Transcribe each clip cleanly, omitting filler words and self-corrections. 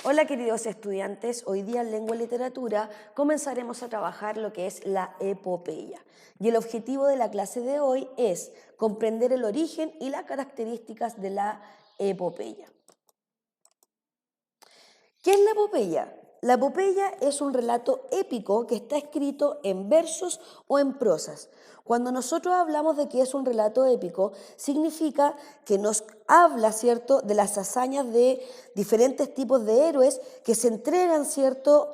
Hola queridos estudiantes, hoy día en Lengua y Literatura comenzaremos a trabajar lo que es la epopeya. Y el objetivo de la clase de hoy es comprender el origen y las características de la epopeya. ¿Qué es la epopeya? La epopeya es un relato épico que está escrito en versos o en prosas. Cuando nosotros hablamos de que es un relato épico, significa que nos habla, ¿cierto?, de las hazañas de diferentes tipos de héroes que se entregan, ¿cierto?,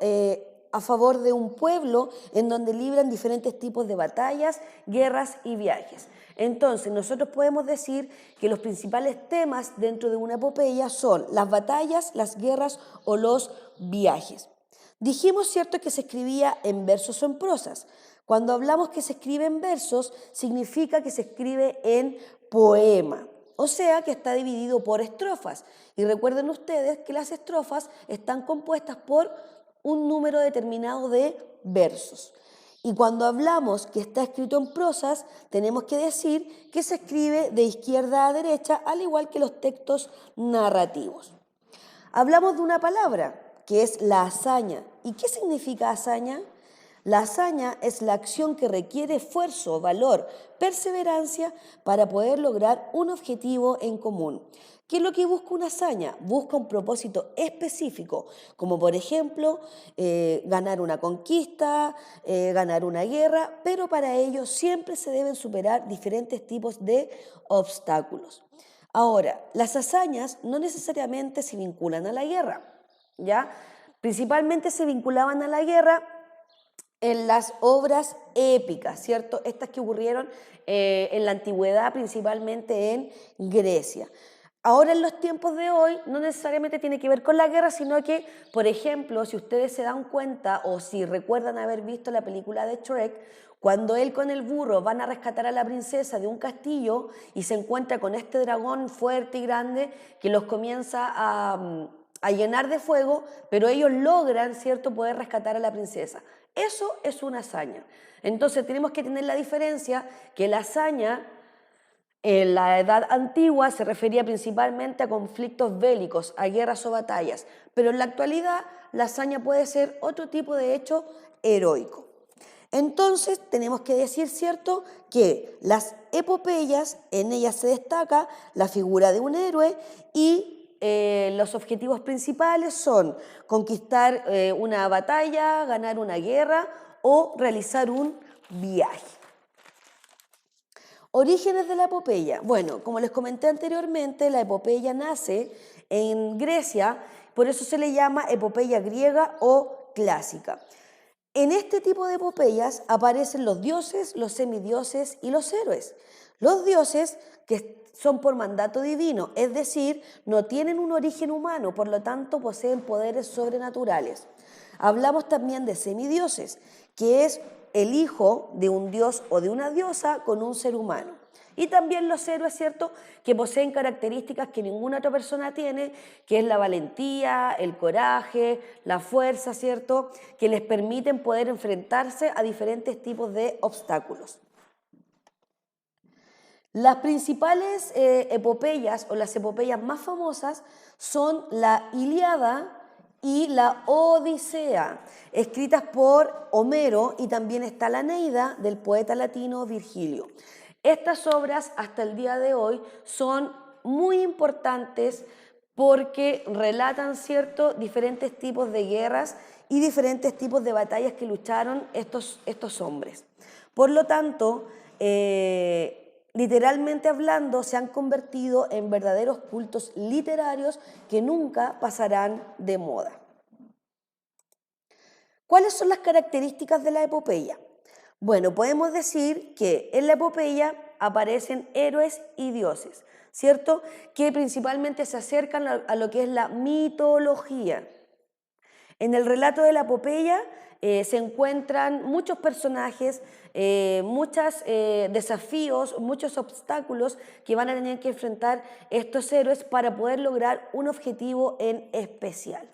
a favor de un pueblo en donde libran diferentes tipos de batallas, guerras y viajes. Entonces, nosotros podemos decir que los principales temas dentro de una epopeya son las batallas, las guerras o los viajes. Dijimos, ¿cierto?, que se escribía en versos o en prosas. Cuando hablamos que se escribe en versos, significa que se escribe en poema. O sea, que está dividido por estrofas. Y recuerden ustedes que las estrofas están compuestas por un número determinado de versos. Y cuando hablamos que está escrito en prosas, tenemos que decir que se escribe de izquierda a derecha, al igual que los textos narrativos. Hablamos de una palabra, que es la hazaña. ¿Y qué significa hazaña? La hazaña es la acción que requiere esfuerzo, valor, perseverancia para poder lograr un objetivo en común. ¿Qué es lo que busca una hazaña? Busca un propósito específico, como por ejemplo ganar una conquista, ganar una guerra, pero para ello siempre se deben superar diferentes tipos de obstáculos. Ahora, las hazañas no necesariamente se vinculan a la guerra, ¿ya? Principalmente se vinculaban a la guerra en las obras épicas, ¿cierto? Estas que ocurrieron en la antigüedad, principalmente en Grecia. Ahora en los tiempos de hoy no necesariamente tiene que ver con la guerra, sino que, por ejemplo, si ustedes se dan cuenta o si recuerdan haber visto la película de Shrek, cuando él con el burro van a rescatar a la princesa de un castillo y se encuentra con este dragón fuerte y grande que los comienza a llenar de fuego, pero ellos logran, ¿cierto?, poder rescatar a la princesa. Eso es una hazaña. Entonces tenemos que tener la diferencia que la hazaña en la edad antigua se refería principalmente a conflictos bélicos, a guerras o batallas, pero en la actualidad la hazaña puede ser otro tipo de hecho heroico. Entonces tenemos que decir, ¿cierto?, que las epopeyas, en ellas se destaca la figura de un héroe y los objetivos principales son conquistar una batalla, ganar una guerra o realizar un viaje. Orígenes de la epopeya. Bueno, como les comenté anteriormente, la epopeya nace en Grecia, por eso se le llama epopeya griega o clásica. En este tipo de epopeyas aparecen los dioses, los semidioses y los héroes. Los dioses, que son por mandato divino, es decir, no tienen un origen humano, por lo tanto poseen poderes sobrenaturales. Hablamos también de semidioses, que es el hijo de un dios o de una diosa con un ser humano. Y también los héroes, ¿cierto?, que poseen características que ninguna otra persona tiene, que es la valentía, el coraje, la fuerza, ¿cierto?, que les permiten poder enfrentarse a diferentes tipos de obstáculos. Las principales epopeyas o las epopeyas más famosas son la Ilíada y la Odisea, escritas por Homero, y también está la Eneida del poeta latino Virgilio. Estas obras hasta el día de hoy son muy importantes porque relatan, ¿cierto?, diferentes tipos de guerras y diferentes tipos de batallas que lucharon estos hombres. Por lo tanto, literalmente hablando, se han convertido en verdaderos cultos literarios que nunca pasarán de moda. ¿Cuáles son las características de la epopeya? Bueno, podemos decir que en la epopeya aparecen héroes y dioses, ¿cierto?, que principalmente se acercan a lo que es la mitología. En el relato de la epopeya se encuentran muchos personajes, muchos desafíos, muchos obstáculos que van a tener que enfrentar estos héroes para poder lograr un objetivo en especial.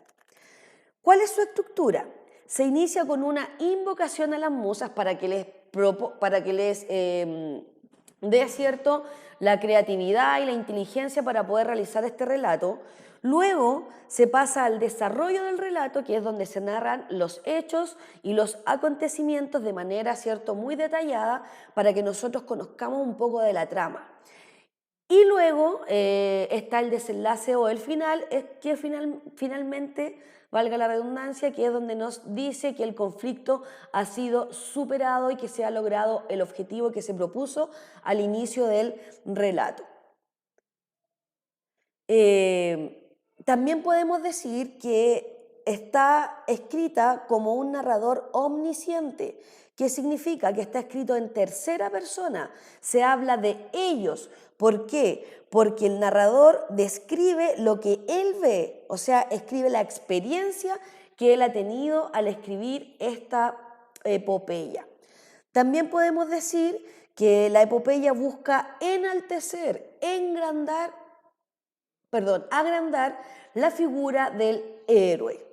¿Cuál es su estructura? Se inicia con una invocación a las musas para que les dé, ¿cierto?, la creatividad y la inteligencia para poder realizar este relato. Luego se pasa al desarrollo del relato, que es donde se narran los hechos y los acontecimientos de manera, ¿cierto?, muy detallada para que nosotros conozcamos un poco de la trama. Y luego está el desenlace o el final, que finalmente, valga la redundancia, que es donde nos dice que el conflicto ha sido superado y que se ha logrado el objetivo que se propuso al inicio del relato. También podemos decir que está escrita como un narrador omnisciente. ¿Qué significa? Que está escrito en tercera persona. Se habla de ellos. ¿Por qué? Porque el narrador describe lo que él ve, o sea, escribe la experiencia que él ha tenido al escribir esta epopeya. También podemos decir que la epopeya busca enaltecer, agrandar la figura del héroe.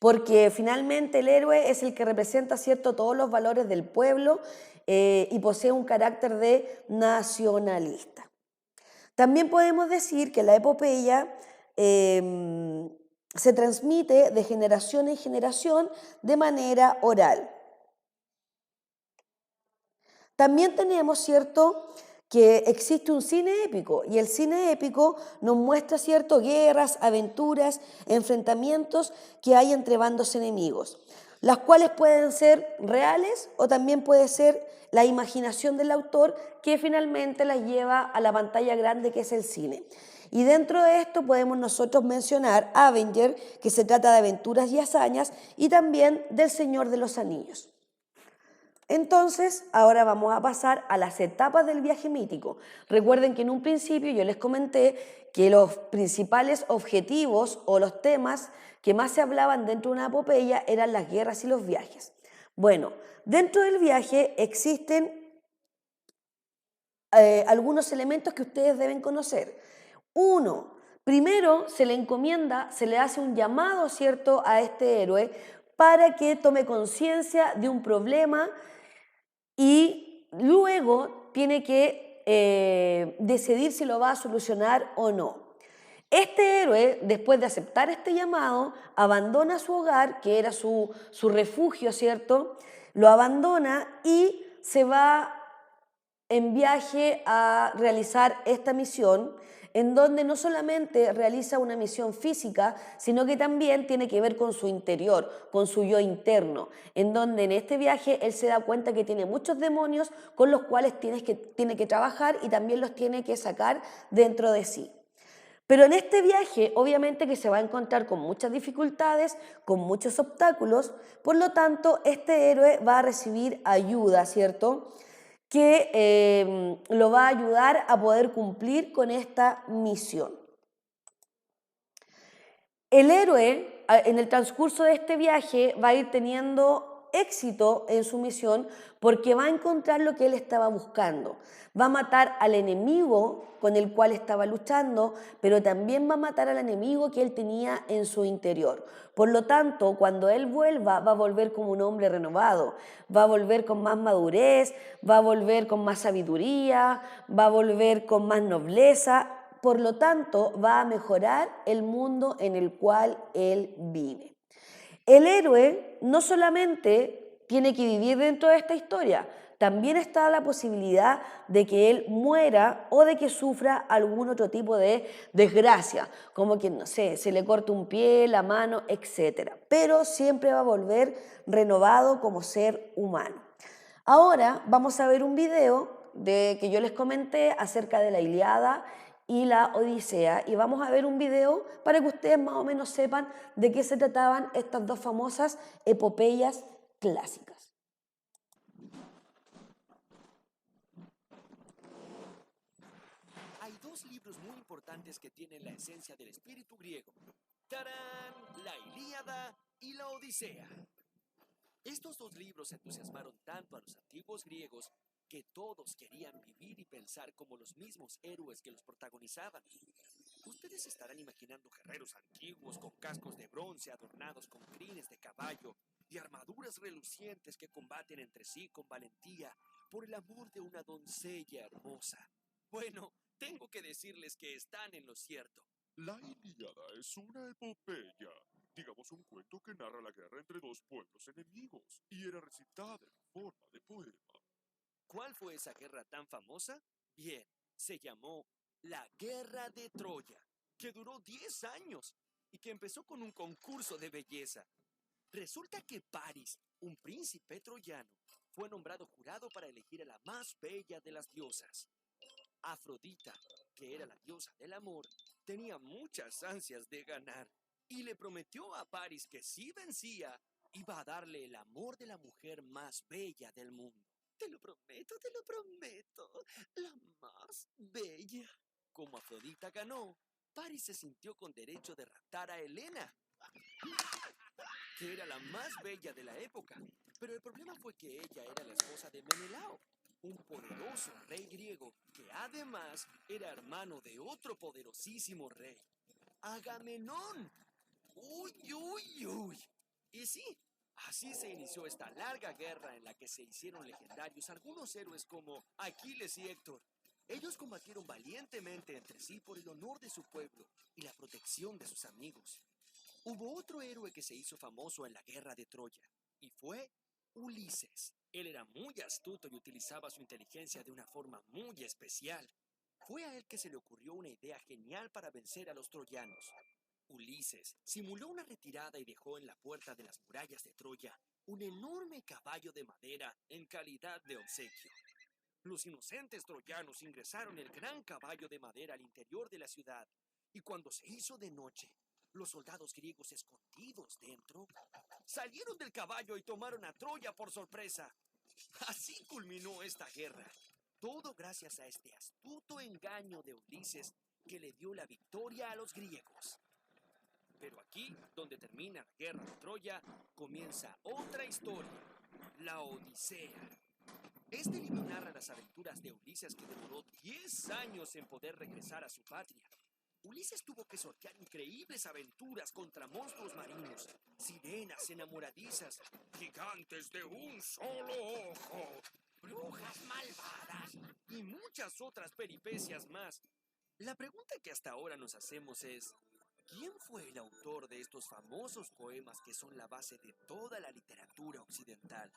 Porque finalmente el héroe es el que representa, ¿cierto?, todos los valores del pueblo y posee un carácter de nacionalista. También podemos decir que la epopeya se transmite de generación en generación de manera oral. También tenemos, ¿cierto?, que existe un cine épico y el cine épico nos muestra, ¿cierto?, guerras, aventuras, enfrentamientos que hay entre bandos enemigos, las cuales pueden ser reales o también puede ser la imaginación del autor que finalmente las lleva a la pantalla grande que es el cine. Y dentro de esto podemos nosotros mencionar Avenger, que se trata de aventuras y hazañas, y también del Señor de los Anillos. Entonces, ahora vamos a pasar a las etapas del viaje mítico. Recuerden que en un principio yo les comenté que los principales objetivos o los temas que más se hablaban dentro de una epopeya eran las guerras y los viajes. Bueno, dentro del viaje existen algunos elementos que ustedes deben conocer. Uno, primero se le encomienda, se le hace un llamado, ¿cierto?, a este héroe para que tome conciencia de un problema y luego tiene que decidir si lo va a solucionar o no. Este héroe, después de aceptar este llamado, abandona su hogar, que era su refugio, ¿cierto? Lo abandona y se va en viaje a realizar esta misión, en donde no solamente realiza una misión física, sino que también tiene que ver con su interior, con su yo interno, en donde en este viaje él se da cuenta que tiene muchos demonios con los cuales tiene que trabajar y también los tiene que sacar dentro de sí. Pero en este viaje, obviamente que se va a encontrar con muchas dificultades, con muchos obstáculos, por lo tanto, este héroe va a recibir ayuda, ¿cierto?, que lo va a ayudar a poder cumplir con esta misión. El héroe, en el transcurso de este viaje, va a ir teniendo éxito en su misión porque va a encontrar lo que él estaba buscando. Va a matar al enemigo con el cual estaba luchando, pero también va a matar al enemigo que él tenía en su interior. Por lo tanto, cuando él vuelva, va a volver como un hombre renovado, va a volver con más madurez, va a volver con más sabiduría, va a volver con más nobleza. Por lo tanto, va a mejorar el mundo en el cual él vive. El héroe no solamente tiene que vivir dentro de esta historia, también está la posibilidad de que él muera o de que sufra algún otro tipo de desgracia, como que, no sé, se le corte un pie, la mano, etc. Pero siempre va a volver renovado como ser humano. Ahora vamos a ver un video que yo les comenté acerca de la Ilíada y la Odisea, y vamos a ver un video para que ustedes más o menos sepan de qué se trataban estas dos famosas epopeyas clásicas. Hay dos libros muy importantes que tienen la esencia del espíritu griego. ¡Tarán! La Ilíada y la Odisea. Estos dos libros entusiasmaron tanto a los antiguos griegos que todos querían vivir y pensar como los mismos héroes que los protagonizaban. Ustedes estarán imaginando guerreros antiguos con cascos de bronce adornados con crines de caballo y armaduras relucientes que combaten entre sí con valentía por el amor de una doncella hermosa. Bueno, tengo que decirles que están en lo cierto. La Ilíada es una epopeya, digamos un cuento que narra la guerra entre dos pueblos enemigos y era recitada en forma de poema. ¿Cuál fue esa guerra tan famosa? Bien, se llamó la Guerra de Troya, que duró 10 años y que empezó con un concurso de belleza. Resulta que Paris, un príncipe troyano, fue nombrado jurado para elegir a la más bella de las diosas. Afrodita, que era la diosa del amor, tenía muchas ansias de ganar y le prometió a Paris que si vencía, iba a darle el amor de la mujer más bella del mundo. Te lo prometo, la más bella. Como Afrodita ganó, Paris se sintió con derecho de raptar a Helena, que era la más bella de la época. Pero el problema fue que ella era la esposa de Menelao, un poderoso rey griego que además era hermano de otro poderosísimo rey, Agamenón. ¡Uy, uy, uy! Y sí, así se inició esta larga guerra en la que se hicieron legendarios algunos héroes como Aquiles y Héctor. Ellos combatieron valientemente entre sí por el honor de su pueblo y la protección de sus amigos. Hubo otro héroe que se hizo famoso en la guerra de Troya, y fue Ulises. Él era muy astuto y utilizaba su inteligencia de una forma muy especial. Fue a él que se le ocurrió una idea genial para vencer a los troyanos. Ulises simuló una retirada y dejó en la puerta de las murallas de Troya un enorme caballo de madera en calidad de obsequio. Los inocentes troyanos ingresaron el gran caballo de madera al interior de la ciudad, y cuando se hizo de noche, los soldados griegos escondidos dentro salieron del caballo y tomaron a Troya por sorpresa. Así culminó esta guerra. Todo gracias a este astuto engaño de Ulises que le dio la victoria a los griegos. Pero aquí, donde termina la guerra de Troya, comienza otra historia, la Odisea. Este libro narra las aventuras de Ulises, que demoró 10 años en poder regresar a su patria. Ulises tuvo que sortear increíbles aventuras contra monstruos marinos, sirenas enamoradizas, gigantes de un solo ojo, brujas malvadas y muchas otras peripecias más. La pregunta que hasta ahora nos hacemos es: ¿quién fue el autor de estos famosos poemas que son la base de toda la literatura occidental?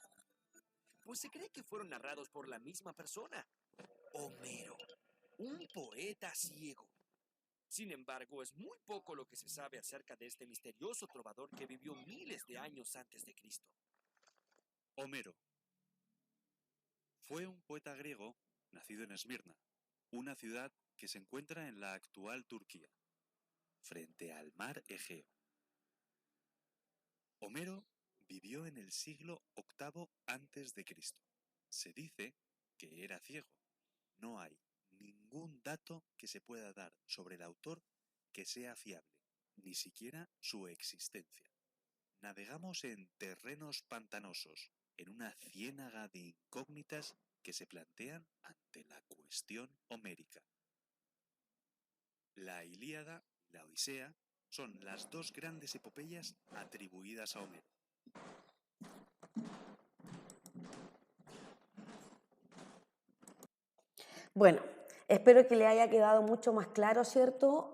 Pues se cree que fueron narrados por la misma persona, Homero, un poeta ciego. Sin embargo, es muy poco lo que se sabe acerca de este misterioso trovador que vivió miles de años antes de Cristo. Homero fue un poeta griego nacido en Esmirna, una ciudad que se encuentra en la actual Turquía, frente al mar Egeo. Homero vivió en el siglo VIII antes de Cristo. Se dice que era ciego. No hay ningún dato que se pueda dar sobre el autor que sea fiable, ni siquiera su existencia. Navegamos en terrenos pantanosos, en una ciénaga de incógnitas que se plantean ante la cuestión homérica. La Ilíada y la Odisea son las dos grandes epopeyas atribuidas a Homero. Bueno, espero que le haya quedado mucho más claro, ¿cierto?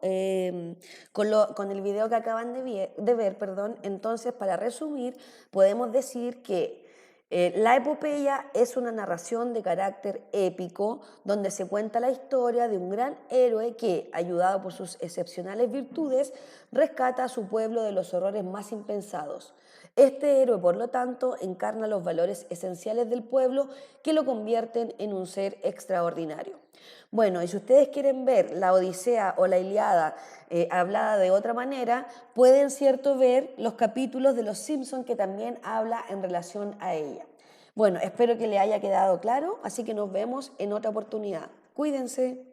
Con el video que acaban de ver, perdón. Entonces, para resumir, podemos decir que la epopeya es una narración de carácter épico donde se cuenta la historia de un gran héroe que, ayudado por sus excepcionales virtudes, rescata a su pueblo de los horrores más impensados. Este héroe, por lo tanto, encarna los valores esenciales del pueblo que lo convierten en un ser extraordinario. Bueno, y si ustedes quieren ver la Odisea o la Ilíada hablada de otra manera, pueden, cierto, ver los capítulos de Los Simpson que también habla en relación a ella. Bueno, espero que le haya quedado claro, así que nos vemos en otra oportunidad. Cuídense.